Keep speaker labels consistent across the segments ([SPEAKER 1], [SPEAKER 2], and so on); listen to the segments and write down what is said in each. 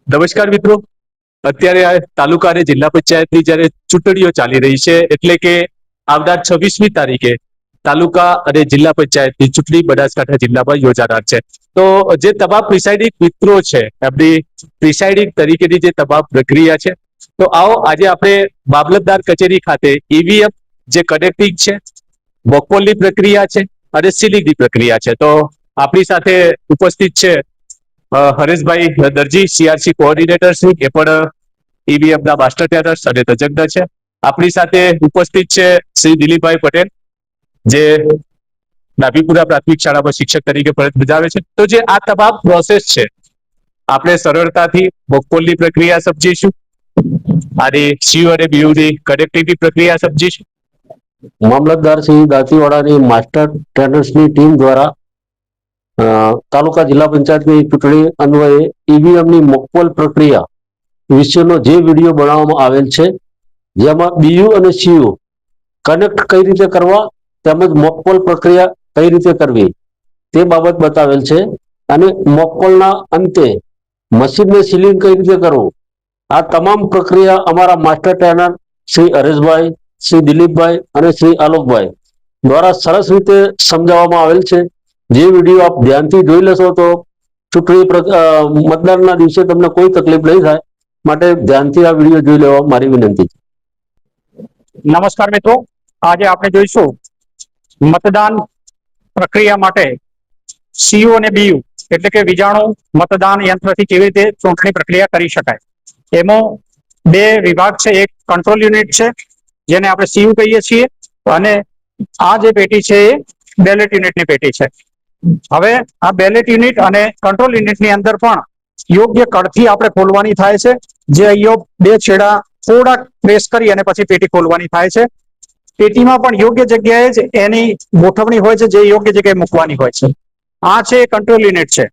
[SPEAKER 1] નમસ્કાર મિત્રો, અત્યારે આ તાલુકા અને જિલ્લા પંચાયતની જ્યારે ચૂંટણીઓ ચાલી રહી છે, એટલે કે આવનાર 26મી તારીખે તાલુકા અને જિલ્લા પંચાયતની ચૂંટણી બનાસકાંઠા જિલ્લામાં યોજાનાર છે. તો જે તમામ પ્રિસાઇડિંગ મિત્રો છે, એમની પ્રિસાઇડિંગ તરીકેની જે તમામ પ્રક્રિયા છે, તો આવો આજે આપણે મામલતદાર કચેરી ખાતે ઈવીએમ જે કનેક્ટિંગ છે, મોકપોલની પ્રક્રિયા છે અને સીલિંગની પ્રક્રિયા છે. તો આપણી સાથે ઉપસ્થિત છે હરેશભાઈ દરજી, સીઆરસી કોઓર્ડિનેટર શ્રી, એ પણ ઈવીએમના માસ્ટર ટ્રેનર્સ અને તજજ્ઞ છે. આપણી સાથે ઉપસ્થિત છે શ્રી દિલીપભાઈ પટેલ, જે નાભીપુરા પ્રાથમિક શાળામાં શિક્ષક તરીકે ફરજ બજાવે છે. તો જે આ તમામ પ્રોસેસ છે, આપણે સરળતાથી મોકપોલની પ્રક્રિયા સમજીશું અને સીયુ અને બીયુની કનેક્ટિંગની પ્રક્રિયા સમજીશું.
[SPEAKER 2] મામલતદાર શ્રી દાંતીવાડાની માસ્ટર ટ્રેનર્સની ટીમ દ્વારા તાલુકા જિલ્લા પંચાયતની ચૂંટણી અન્વયે ઈવીએમની મોકપોલ પ્રક્રિયા વિશેનો જે વિડીયો બનાવવામાં આવેલ છે, જેમાં બીયુ અને સીયુ કનેક્ટ કઈ રીતે કરવા તેમજ મોકપોલ પ્રક્રિયા કઈ રીતે કરવી તે બાબત બતાવેલ છે. અને મોકપોલના અંતે મશીનને સીલિંગ કઈ રીતે કરવું, આ તમામ પ્રક્રિયા અમારા માસ્ટર ટ્રેનર શ્રી હરેશભાઈ, શ્રી દિલીપભાઈ અને શ્રી આલોકભાઈ દ્વારા સરસ રીતે સમજાવવામાં આવેલ છે. જે વિડીયો આપ ધ્યાનથી જોઈ લેશો તો ચૂંટણી મતદાનના દિવસે તમને કોઈ તકલીફ નહીં થાય, માટે ધ્યાનથી આ વિડીયો જોઈ લેવા મારી વિનંતી છે.
[SPEAKER 3] નમસ્કાર મિત્રો, આજે આપણે જોઈશું મતદાન પ્રક્રિયા માટે સીયુ અને બીયુ એટલે કે વીજાણુ મતદાન યંત્રથી કેવી રીતે ચૂંટણી પ્રક્રિયા કરી શકાય. એમાં બે વિભાગ છે, એક કંટ્રોલ યુનિટ છે જેને આપણે સીયુ કહીએ છીએ, અને આ જે પેટી છે એ બેલેટ યુનિટની પેટી છે. હવે આ બેલેટ યુનિટ અને કંટ્રોલ યુનિટની અંદર પણ યોગ્ય કળથી આપણે ખોલવાની થાય છે, જે અહીંયા બે છેડા થોડા પ્રેસ કરી અને પછી પેટી ખોલવાની થાય છે. પેટીમાં પણ યોગ્ય જગ્યાએ જ એની ગોઠવણી હોય છે, જે યોગ્ય જગ્યાએ મૂકવાની હોય છે. આ છે કંટ્રોલ યુનિટ છે.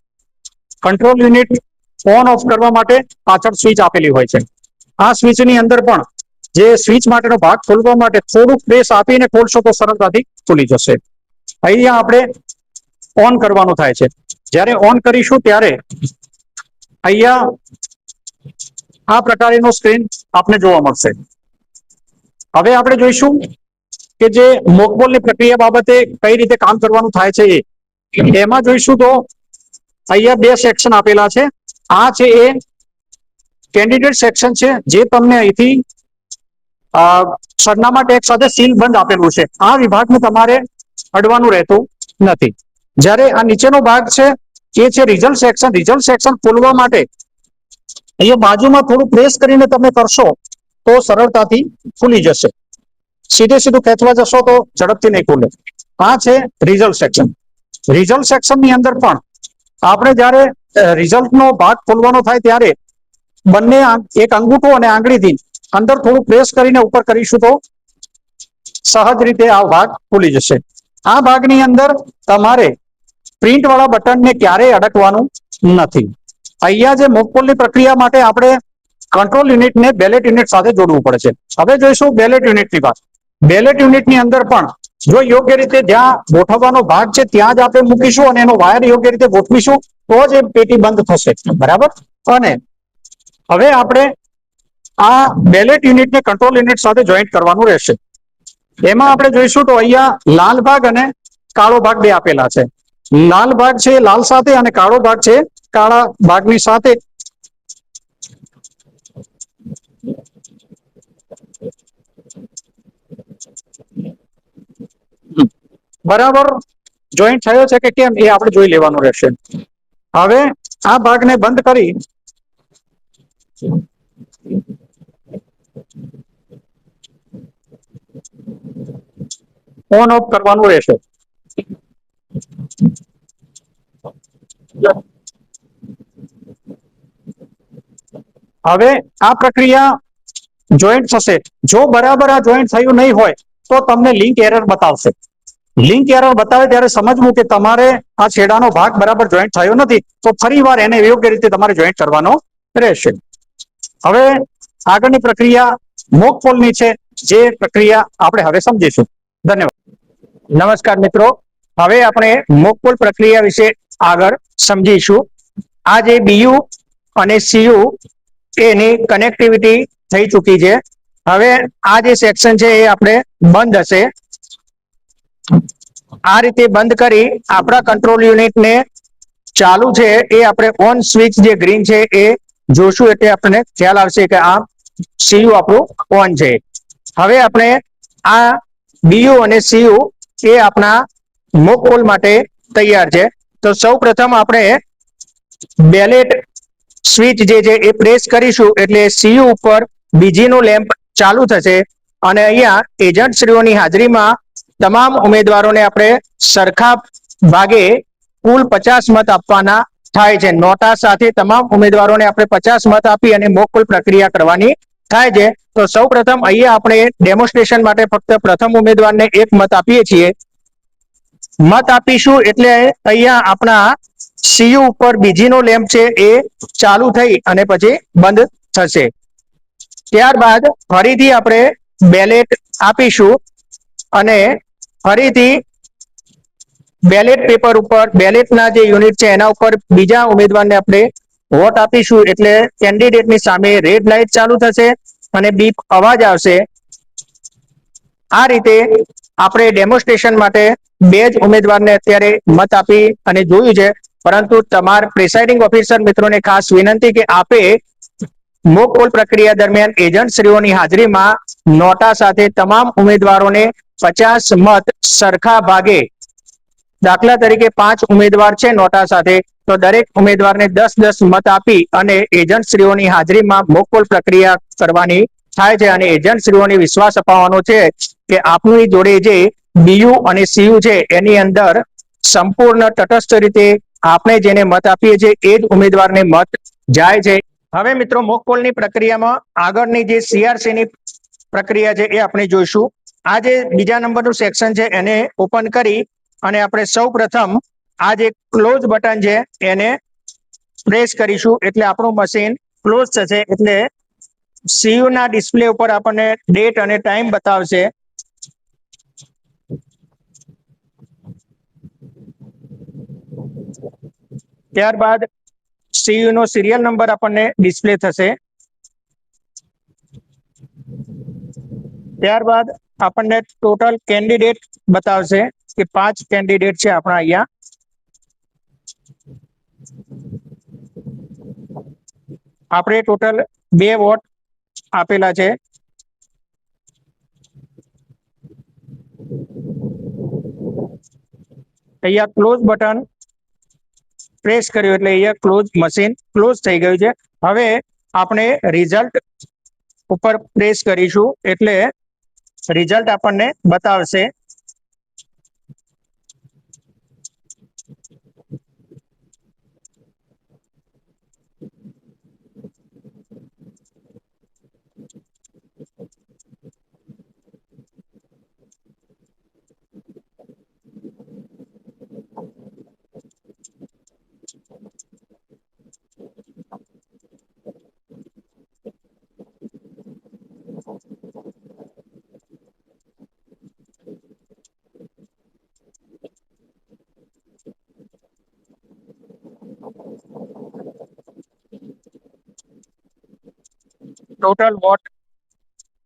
[SPEAKER 3] કંટ્રોલ યુનિટ ઓન ઓફ કરવા માટે પાછળ સ્વિચ આપેલી હોય છે. આ સ્વિચની અંદર પણ જે સ્વિચ માટેનો ભાગ ખોલવા માટે થોડુંક પ્રેસ આપીને ખોલશો તો સરળતાથી ખુલી જશે. અહીંયા આપણે ઓન કરવાનું થાય છે. જ્યારે ઓન કરીશું ત્યારે અહીંયા આ પ્રકારનો સ્ક્રીન આપને જોવા મળશે. હવે આપણે જોઈશું કે જે મોકપોલની પ્રક્રિયા બાબતે કઈ રીતે કામ કરવાનું થાય છે. એમાં જોઈશું તો અહીંયા બે સેક્શન આપેલા છે. આ છે એ કેન્ડિડેટ સેક્શન છે, જે તમને અહીંથી સરનામા ટેગ સાથે સીલ બંધ આપેલું છે. આ વિભાગને તમારે અડવાનું રહેતું નથી. જ્યારે આ નીચેનો ભાગ છે એ છે રિઝલ્ટ સેક્શન. રિઝલ્ટ સેક્શન ખોલવા માટે અહીંયા બાજુમાં થોડું પ્રેસ કરીને તમે કરશો તો સરળતાથી ખુલી જશે. સીધે સીધું ખેંચવા જશો તો ઝડપથી નહીં ખુલે. આ છે રિઝલ્ટ સેક્શન. રિઝલ્ટ સેક્શનની અંદર પણ આપણે જ્યારે રિઝલ્ટનો ભાગ ખોલવાનો થાય ત્યારે બંને એક અંગૂઠો અને આંગળીથી અંદર થોડું પ્રેસ કરીને ઉપર કરીશું તો સહજ રીતે આ ભાગ ખુલી જશે. આ ભાગની અંદર તમારે પ્રિન્ટ વાળા બટનને ક્યારેય અડકવાનું નથી. અહીંયા જે મોકપોલની પ્રક્રિયા માટે આપણે કંટ્રોલ યુનિટને બેલેટ યુનિટ સાથે જોડવું પડે છે. હવે જોઈશું બેલેટ યુનિટની વાત. બેલેટ યુનિટની અંદર પણ જો યોગ્ય રીતે જ્યાં ગોઠવવાનો ભાગ છે ત્યાં જ આપણે મૂકીશું અને એનો વાયર યોગ્ય રીતે ગોઠવીશું તો જ એ પેટી બંધ થશે. બરાબર. અને હવે આપણે આ બેલેટ યુનિટને કંટ્રોલ યુનિટ સાથે જોઈન્ટ કરવાનું રહેશે. એમાં આપણે જોઈશું તો અહીંયા લાલ ભાગ અને કાળો ભાગ બે આપેલા છે. લાલ ભાગ છે લાલ સાથે અને કાળો ભાગ છે કાળા ભાગની સાથે. બરાબર જોઈન્ટ થયો છે કે કેમ એ આપણે જોઈ લેવાનું રહેશે. હવે આ ભાગને બંધ કરી ઓન ઓફ કરવાનું રહેશે. હવે આ પ્રક્રિયા જોઈન્ટ થશે. જો બરાબર આ જોઈન્ટ થયું નહીં હોય તો તમને લિંક એરર બતાવશે. લિંક એરર બતાવે ત્યારે સમજવું કે તમારે આ છેડાનો ભાગ બરાબર જોઈન્ટ થયો નથી, તો ફરી વાર એને યોગ્ય રીતે તમારે જોઈન્ટ કરવાનો રહેશે. હવે આગળની પ્રક્રિયા મોકપોલની છે, જે પ્રક્રિયા આપણે હવે સમજીશું. ધન્યવાદ. નમસ્કાર મિત્રો, હવે આપણે મોકપોલ પ્રક્રિયા વિશે આગળ સમજીશું. આ જે બીયુ અને સીયુ એની કનેક્ટિવિટી થઈ ચૂકી છે. હવે આ જે સેક્શન છે એ આપણે બંધ હશે. આ રીતે બંધ કરી આપણા કંટ્રોલ યુનિટને ચાલુ છે એ આપણે ઓન સ્વિચ જે ગ્રીન છે એ જોશું એટલે આપણને ખ્યાલ આવશે કે આ સીયુ આપણું ઓન છે. હવે આપણે આ બીયુ અને સીયુ એ આપણા મોક પોલ માટે તૈયાર છે. તો સૌ પ્રથમ આપણે બેલેટ સ્વિચ જે છે એ પ્રેસ કરીશું એટલે સીયુ ઉપર બીજીનો લેમ્પ ચાલુ થશે અને અહીંયા એજન્ટશ્રીઓની હાજરીમાં તમામ ઉમેદવારોને આપણે સરખા ભાગે કુલ 50 મત આપવાના થાય છે. નોટા સાથે તમામ ઉમેદવારોને આપણે 50 મત આપી અને મોક પોલ પ્રક્રિયા કરવાની થાય છે. તો સૌ પ્રથમ અહીંયા આપણે ડેમોન્સ્ટ્રેશન માટે ફક્ત પ્રથમ ઉમેદવારને 1 મત આપીએ છીએ. મત આપીશું એટલે અહીંયા આપણા સીયુ ઉપર બીજીનો લેમ્પ છે એ ચાલુ થઈ અને પછી બંધ થશે. ત્યારબાદ ફરીથી આપણે બેલેટ આપીશું અને ફરીથી બેલેટ પેપર ઉપર બેલેટના જે યુનિટ છે એના ઉપર બીજા ઉમેદવારને આપણે વોટ આપીશું એટલે કેન્ડિડેટની સામે રેડ લાઇટ ચાલુ થશે અને બીપ અવાજ આવશે. આ રીતે આપણે ડેમોન્સ્ટ્રેશન માટે 2 જ ઉમેદવારને અત્યારે મત આપી અને જોયું છે. પરંતુ તમારા પ્રિસાઇડિંગ ઓફિસર મિત્રોને ખાસ વિનંતી કે આપે મોક પોલ પ્રક્રિયા દરમિયાન એજન્ટશ્રીઓની હાજરીમાં નોટા સાથે તમામ ઉમેદવારોને 50 મત સરખા ભાગે, દાખલા તરીકે 5 ઉમેદવાર છે નોટા સાથે તો દરેક ઉમેદવારને 10-10 મત આપી અને એજન્ટશ્રીઓની હાજરીમાં મોક પોલ પ્રક્રિયા કરવાની થાય છે અને એજન્ટશ્રીઓને વિશ્વાસ અપાવવાનો છે કે આપની જોડે જે બીયુ અને સીયુ છે એની અંદર સંપૂર્ણ તટસ્થ રીતે આપણે જેને મત આપીએ છીએ એ જ ઉમેદવારને મત જાય છે. હવે મિત્રો મોક પોલની પ્રક્રિયામાં આગળની જે સીઆરસીની પ્રક્રિયા છે એ આપણે જોઈશું. આ જે બીજા નંબરનું સેક્શન છે એને ઓપન કરી અને આપણે સૌ પ્રથમ આ જે ક્લોઝ બટન છે એને પ્રેસ કરીશું એટલે આપણું મશીન ક્લોઝ થશે. એટલે સીયુ ના ડિસ્પ્લે ઉપર આપણને ડેટ અને ટાઈમ બતાવશે. ત્યારબાદ સીયુ નો સિરિયલ નંબર આપણને ડિસ્પ્લે થશે. ત્યારબાદ આપણને ટોટલ કેન્ડિડેટ બતાવશે કે 5 કેન્ડિડેટ છે આપણા અહીંયા. આપણે ટોટલ 2 વોટ આપેલા છે. અહીંયા ક્લોઝ બટન પ્રેસ કર્યું એટલે અહીંયા ક્લોઝ મશીન ક્લોઝ થઈ ગયું છે. હવે આપણે રિઝલ્ટ ઉપર પ્રેસ કરીશું એટલે રિઝલ્ટ આપણને બતાવશે. ટોટલ વોટ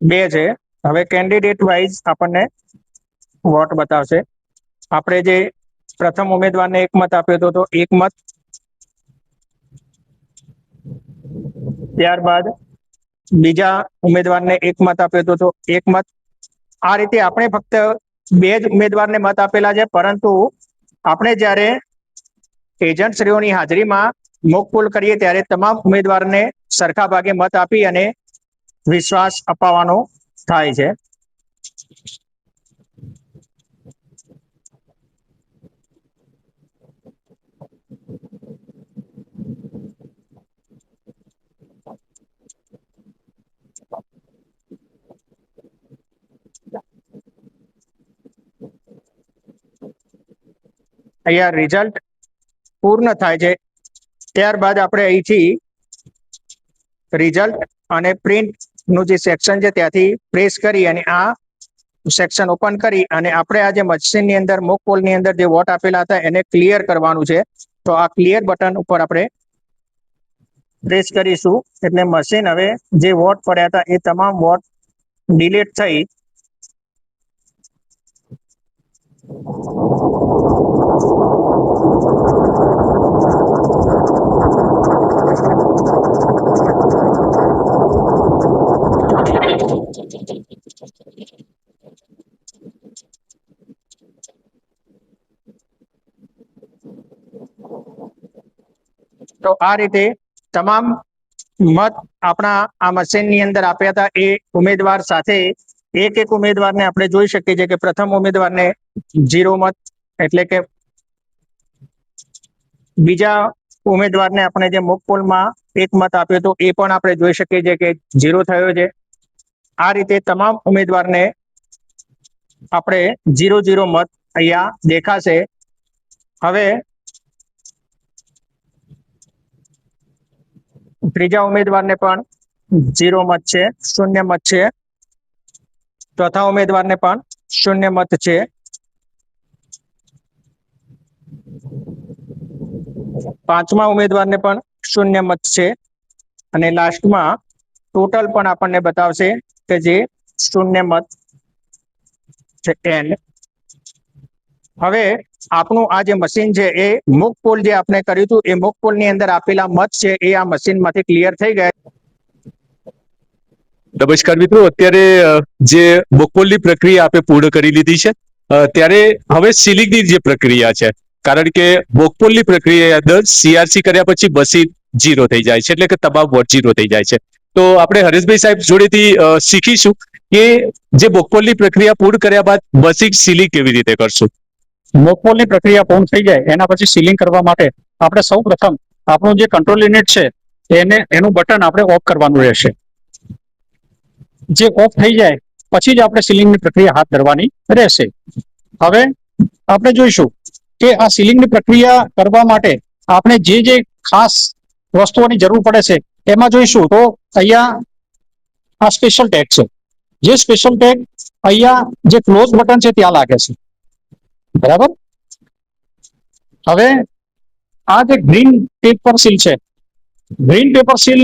[SPEAKER 3] 2 છે. હવે કેન્ડિડેટ વાઇઝ આપણને વોટ બતાવશે. આપણે જે પ્રથમ ઉમેદવારને 1 મત આપ્યો હતો તો 1 મત, ત્યારબાદ બીજા ઉમેદવારને 1 મત આપ્યો હતો તો 1 મત. આ રીતે આપણે ફક્ત 2 જ ઉમેદવારને મત આપેલા છે. પરંતુ આપણે જ્યારે એજન્ટશ્રીઓની હાજરીમાં મોક પોલ કરીએ ત્યારે તમામ ઉમેદવારને સરખા ભાગે મત આપી અને વિશ્વાસ અપાવવાનો થાય છે. અહીંયા રિઝલ્ટ પૂર્ણ થાય છે. ત્યારબાદ આપણે અહીંથી રિઝલ્ટ અને પ્રિન્ટ નું જે સેક્શન છે ત્યાંથી પ્રેસ કરી અને આ સેક્શન ઓપન કરી અને આપણે આ જે મશીનની અંદર મોક પોલની અંદર જે વોટ આપેલા હતા એને ક્લિયર કરવાનું છે. તો આ ક્લિયર બટન ઉપર આપણે પ્રેસ કરીશું એટલે મશીન હવે જે વોટ પડ્યા હતા એ તમામ વોટ ડિલીટ થઈ તો આ રીતે તમામ મત આપણા આ મશીનની અંદર આપ્યા હતા એ ઉમેદવાર સાથે એક એક ઉમેદવારને આપણે જોઈ શકીએ છીએ કે પ્રથમ ઉમેદવારને 0 મત એટલે કે બીજા ઉમેદવારને આપણે જે મોક પોલમાં 1 મત આપ્યો તો એ પણ આપણે જોઈ શકીએ છીએ કે 0 થયો છે. આ રીતે તમામ ઉમેદવારને આપણે 0-0 મત અહીંયા દેખાશે. હવે ત્રીજા ઉમેદવારને પણ 0 મત છે, 0 મત છે. ચોથા ઉમેદવારને પણ 0 મત છે. પાંચમા ઉમેદવારને પણ 0 મત છે અને લાસ્ટમાં ટોટલ પણ આપણને બતાવશે કે જે 0 મત છે. એન્ડ હવે આપણું આ જે મશીન છે એ મોક પોલ જે આપણે કર્યું હતું એ મોક પોલ ની અંદર આપેલા મત છે એ આ મશીનમાંથી ક્લિયર થઈ ગયા.
[SPEAKER 1] નમસ્કાર મિત્રો, અત્યારે જે મોકપોલની પ્રક્રિયા આપણે પૂર્ણ કરી લીધી છે, ત્યારે હવે સીલિંગની જે પ્રક્રિયા છે, કારણ કે મોકપોલની પ્રક્રિયા અંદર CRC કર્યા પછી મશીન 0 થઈ જાય છે, એટલે કે તમામ વોટ 0 થઈ જાય છે. તો આપણે હરેશભાઈ સાહેબ જોડેથી શીખીશું કે જે મોકપોલની પ્રક્રિયા પૂર્ણ કર્યા બાદ મશીન સીલિંગ કેવી રીતે કરશું.
[SPEAKER 3] મોકપોલની પ્રક્રિયા પૂર્ણ થઈ જાય એના પછી સીલિંગ કરવા માટે આપણે સૌ પ્રથમ આપણું જે કંટ્રોલ યુનિટ છે એનું બટન આપણે ઓફ કરવાનું રહેશે. જે ઓફ થઈ જાય પછી જ આપણે સીલિંગની પ્રક્રિયા હાથ ધરવાની રહેશે. હવે આપણે જોઈશું કે આ સીલિંગની પ્રક્રિયા કરવા માટે આપણે જે ખાસ વસ્તુઓની જરૂર પડે છે એમાં જોઈશું તો અહીંયા આ સ્પેશિયલ ટેગ છે. જે સ્પેશિયલ ટેગ અહીંયા જે ક્લોઝ બટન છે ત્યાં લાગે છે, બરાબર. હવે આ જે ગ્રીન પેપર સીલ છે, ગ્રીન પેપર સીલ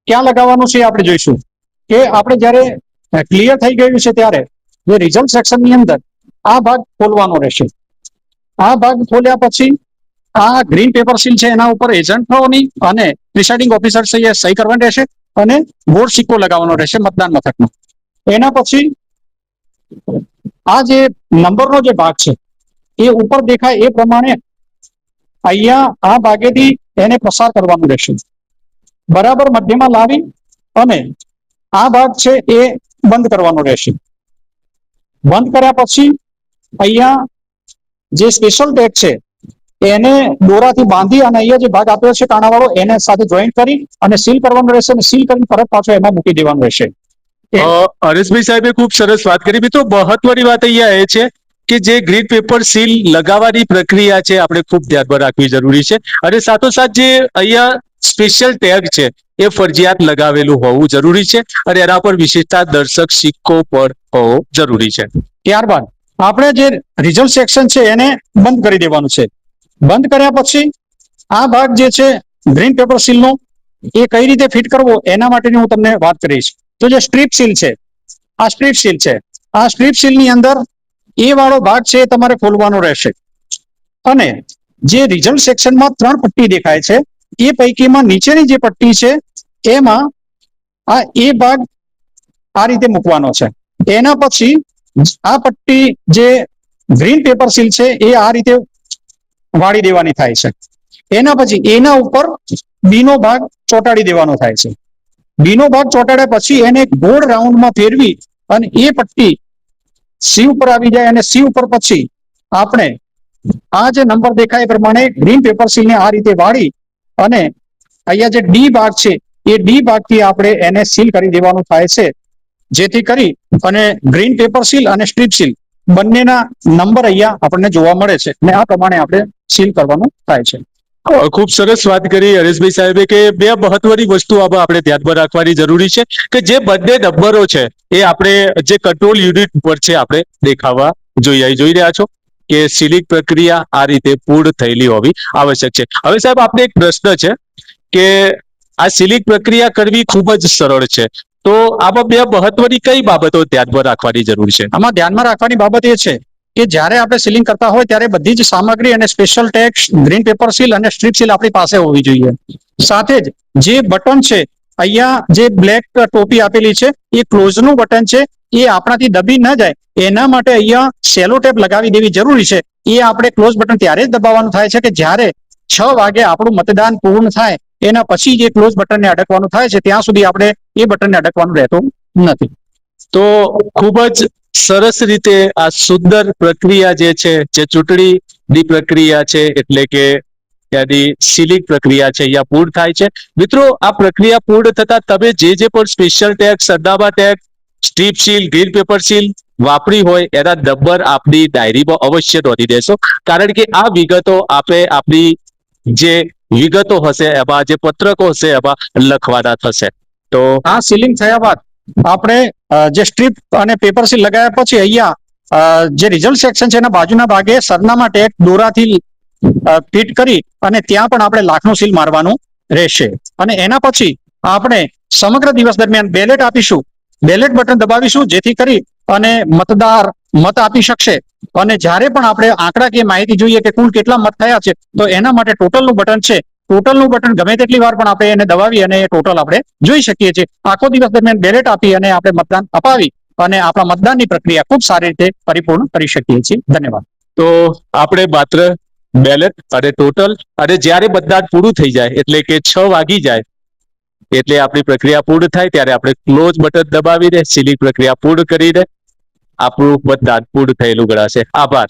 [SPEAKER 3] ક્યાં લગાવવાનું છે આપણે જોઈશું કે આપણે જ્યારે ક્લિયર થઈ ગયું છે ત્યારે જે રિઝલ્ટ સેક્શનની અંદર આ ભાગ ખોલવાનો રહેશે. આ ભાગ ખોલ્યા પછી આ ગ્રીન પેપર સીલ છે એના ઉપર એજન્ટોની અને પ્રિસાઇડિંગ ઓફિસર છે એ સહી કરવાની રહેશે અને ગોળ સિક્કો લગાવવાનો રહેશે મતદાન મથકનો. એના પછી આ જે નંબરનો જે ભાગ છે એ ઉપર દેખાય એ પ્રમાણે અહીંયા આ ભાગેથી એને પસાર કરવાનું રહેશે, બરાબર મધ્યમાં લાવી અને આ ભાગ છે એ બંધ કરવાનો રહેશે. બંધ કર્યા પછી અહીંયા જે સ્પેશિયલ ટેગ છે એને દોરાથી બાંધી અને અહીંયા જે ભાગ આપ્યો છે કાણાવાળો એને સાથે જોઈન્ટ કરી અને સીલ કરવાનું રહેશે અને સીલ કરીને પરત પાછો એમાં મૂકી દેવાનું રહેશે.
[SPEAKER 1] હરેશભાઈ સાહેબે ખૂબ સરસ વાત કરી. મિત્રો, મહત્વની વાત અહીંયા એ છે કે જે ગ્રીન પેપર સીલ લગાવવાની પ્રક્રિયા છે આપણે ખૂબ ધ્યાનમાં રાખવી જરૂરી છે અને સાથોસાથ જે અહીંયા સ્પેશિયલ ટેગ છે એ ફરજિયાત લગાવેલું હોવું જરૂરી છે અને એના પર વિશેષતા દર્શક સિક્કો પણ હોવો જરૂરી છે.
[SPEAKER 3] ત્યારબાદ આપણે જે રિઝલ્ટ સેક્શન છે એને બંધ કરી દેવાનું છે. બંધ કર્યા પછી આ ભાગ જે છે ગ્રીન પેપર સીલનો એ કઈ રીતે ફિટ કરવો એના માટેની હું તમને વાત કરીશ. તો જે સ્ટ્રીપ સીલ છે, આ સ્ટ્રીપ સીલ છે, આ સ્ટ્રીપ સીલની અંદર એ વાળો ભાગ છે એ તમારે ખોલવાનો રહેશે અને જે રિઝલ્ટ સેક્શનમાં 3 પટ્ટી દેખાય છે એ પૈકીમાં નીચેની જે પટ્ટી છે એમાં આ એ ભાગ આ રીતે મૂકવાનો છે. એના પછી આ પટ્ટી જે ગ્રીન પેપર સીલ છે એ આ રીતે વાળી દેવાની થાય છે. એના પછી એના ઉપર બીનો ભાગ ચોંટાડી દેવાનો થાય છે. બીનો ભાગ ચોંટાડ્યા પછી એને ગોળ રાઉન્ડમાં ફેરવી અને એ પટ્ટી સી ઉપર આવી જાય અને સી ઉપર પછી આપણે આ જે નંબર દેખાય એ પ્રમાણે ગ્રીન પેપર સીલને આ રીતે વાળી અને અહીંયા જે ડી ભાગ છે એ ડી ભાગથી આપણે એને સીલ કરી દેવાનું થાય છે, જેથી કરી અને ગ્રીન પેપર સીલ અને સ્ટ્રીપ સીલ બંનેના નંબર અહીંયા આપણને જોવા મળે છે અને આ પ્રમાણે આપણે સીલ કરવાનું થાય છે.
[SPEAKER 1] ખૂબ સરસ વાત કરી હરેશભાઈ સાહેબે કે બે મહત્વની વસ્તુ આમાં આપણે ધ્યાનમાં રાખવાની જરૂરી છે કે જે બંને નંબરો છે એ આપણે જે કંટ્રોલ યુનિટ પર છે આપણે દેખાવા જોઈ રહ્યા છો કે સીલિંગ પ્રક્રિયા આ રીતે પૂર્ણ થયેલી હોવી આવશ્યક છે. હવે સાહેબ, આપણે એક પ્રશ્ન છે કે આ સીલિંગ પ્રક્રિયા કરવી ખૂબ જ સરળ છે. તો આમાં બે મહત્વની કઈ બાબતો ધ્યાનમાં રાખવાની જરૂર છે?
[SPEAKER 3] આમાં ધ્યાનમાં રાખવાની બાબત એ છે કે જ્યારે આપણે સીલિંગ કરતા હોય ત્યારે બધી જ સામગ્રી અને special tax, green paper seal અને સ્ટ્રીપ સીલ આપણી પાસે હોવી જોઈએ. સાથે જ જે બટન છે, અહીંયા જે બ્લેક ટોપી આપેલી છે એ ક્લોઝ નું બટન છે, એ આપણાથી દબી ન જાય એના માટે અહીંયા સેલો ટેપ લગાવી દેવી જરૂરી છે. એ આપણે ક્લોઝ બટન ત્યારે જ દબાવવાનું થાય છે કે જ્યારે 6 વાગે આપણું મતદાન પૂર્ણ થાય એના પછી જે ક્લોઝ બટનને અડકવાનું થાય છે ત્યાં સુધી આપણે એ બટનને અડકવાનું રહેતું નથી.
[SPEAKER 1] તો ખૂબ જ સરસ રીતે આ સુંદર પ્રક્રિયા જે છે, જે ચૂંટણીની પ્રક્રિયા છે, એટલે કે ત્યાંની સીલિંગ પ્રક્રિયા છે, અહીંયા પૂર્ણ થાય છે. મિત્રો, આ પ્રક્રિયા પૂર્ણ થતા તમે જે પણ સ્પેશિયલ ટેગ, સરનામા tag, strip seal, green paper seal વાપરી હોય એના નંબર આપની ડાયરીમાં અવશ્ય નોંધી દેશો, કારણ કે આ વિગતો આપણી જે વિગતો હશે એમાં, જે પત્રકો હશે એમાં લખવાના થશે. તો
[SPEAKER 3] આ સીલિંગ થયા બાદ આપણે જે સ્ટ્રીપ અને પેપર સીલ લગાવ્યા પછી અહીંયા જે રિઝલ્ટ સેક્શન છે એના બાજુના ભાગે સરનામા ટેગ દોરાથી ફિટ કરી અને ત્યાં પણ આપણે લાખનું સીલ મારવાનું રહેશે. અને એના પછી આપણે સમગ્ર દિવસ દરમિયાન બેલેટ આપીશું, બેલેટ બટન દબાવીશું, જેથી કરી અને મતદાર મત આપી શકશે. અને જ્યારે પણ આપણે આંકડાકીય માહિતી જોઈએ કે કુલ કેટલા મત થયા છે, તો એના માટે ટોટલનું બટન છે, ટોટલનું બટન ગમે તેટલી વાર પણ આપણે એને દબાવી અને એ ટોટલ આપણે જોઈ શકીએ છીએ. આખો દિવસ દરમિયાન બેલેટ આપી અને આપણે મતદાન અપાવી અને આપણા મતદાનની પ્રક્રિયા ખૂબ સારી રીતે પરિપૂર્ણ કરી શકીએ છીએ. ધન્યવાદ.
[SPEAKER 1] તો આપણે માત્ર બેલેટ અને ટોટલ, અને જ્યારે મતદાન પૂરું થઈ જાય એટલે કે 6 વાગી જાય એટલે આપણી પ્રક્રિયા પૂર્ણ થાય ત્યારે આપણે ક્લોઝ બટન દબાવીને સીલિંગ પ્રક્રિયા પૂર્ણ કરીને આપણું મતદાન પૂર્ણ થયેલું ગણાશે. આભાર.